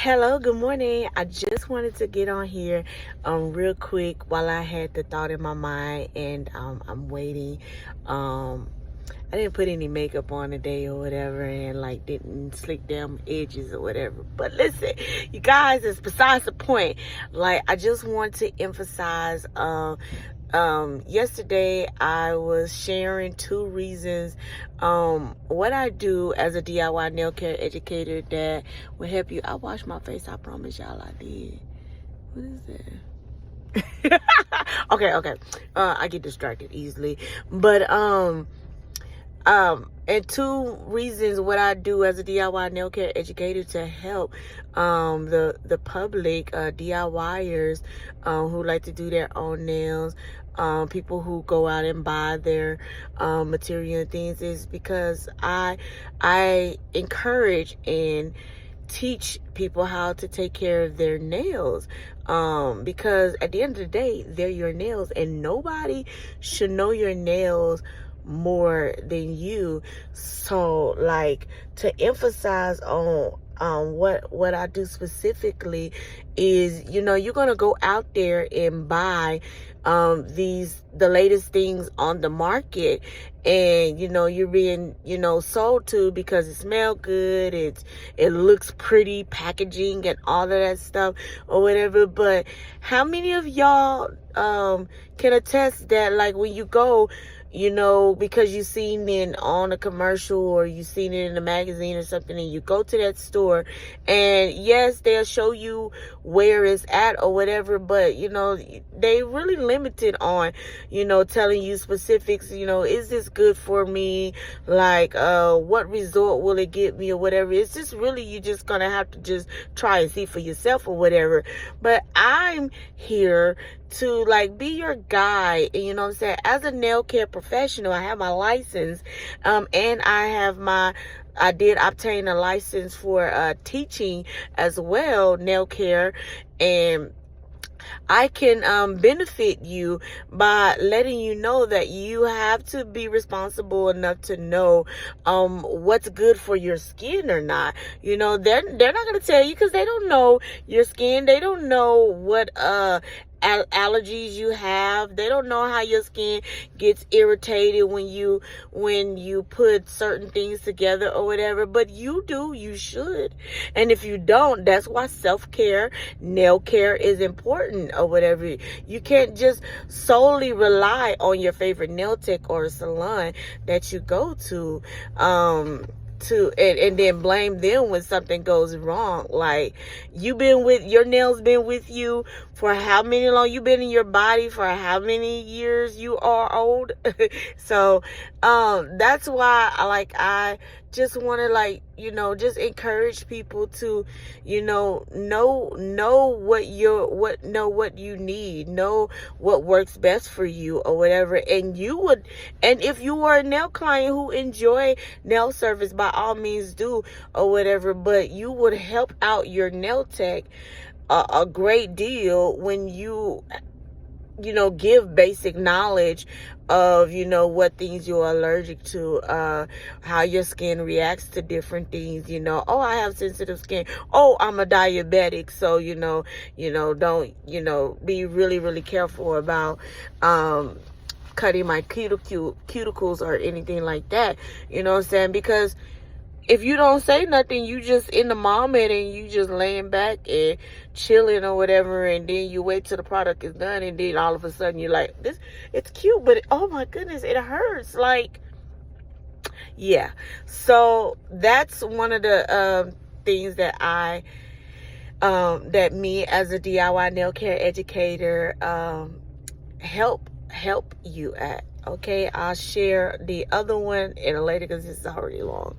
Hello, good morning. I just wanted to get on here real quick while I had the thought in my mind, and I'm waiting. I didn't put any makeup on today or whatever, and like didn't slick down my edges or whatever. But listen, you guys, it's besides the point. Like, I just want to emphasize yesterday I was sharing 2 reasons what I do as a DIY nail care educator that will help you. I washed my face, I promise y'all I did. What is that? Okay. I get distracted easily. But and 2 reasons what I do as a DIY nail care educator to help the public, DIYers who like to do their own nails, people who go out and buy their material and things, is because I encourage and teach people how to take care of their nails, because at the end of the day, they're your nails, and nobody should know your nails more than you. So, like, to emphasize on what I do specifically is, you're gonna go out there and buy the latest things on the market, and you're being sold to because it smells good, it looks pretty, packaging and all of that stuff or whatever. But how many of y'all can attest that, like, when you go, because you seen it on a commercial or you seen it in a magazine or something, and you go to that store, and yes, they'll show you where it's at or whatever, but they really limited on telling you specifics. Is this good for me? Like, what result will it get me or whatever? It's just really, you just gonna have to just try and see for yourself or whatever. But I'm here to, like, be your guide. And what I'm saying, as a nail care professional, I have my license, and I did obtain a license for teaching as well, nail care, and I can benefit you by letting you know that you have to be responsible enough to know what's good for your skin or not. They're not going to tell you, because they don't know your skin. They don't know what allergies you have. They don't know how your skin gets irritated when you put certain things together or whatever. But you do, you should. And if you don't, that's why self-care, nail care is important or whatever. You can't just solely rely on your favorite nail tech or salon that you go to and then blame them when something goes wrong. Like, your nails been with you for how many long? You've been in your body for how many years you are old? So that's why I just want to, just encourage people to know what you need, know what works best for you or whatever. And if you are a nail client who enjoy nail service, by all means do or whatever. But you would help out your nail tech a great deal when you give basic knowledge of what things you're allergic to, how your skin reacts to different things. Oh, I have sensitive skin. Oh, I'm a diabetic. So don't be really, really careful about cutting my cuticles or anything like that. You know what I'm saying? Because if you don't say nothing, you just in the moment and you just laying back and chilling or whatever, and then you wait till the product is done, and then all of a sudden you're like, it's cute, but oh my goodness, it hurts. Like, yeah. So that's one of the things that that me as a DIY nail care educator help you at. Okay, I'll share the other one in a later, because it's already long.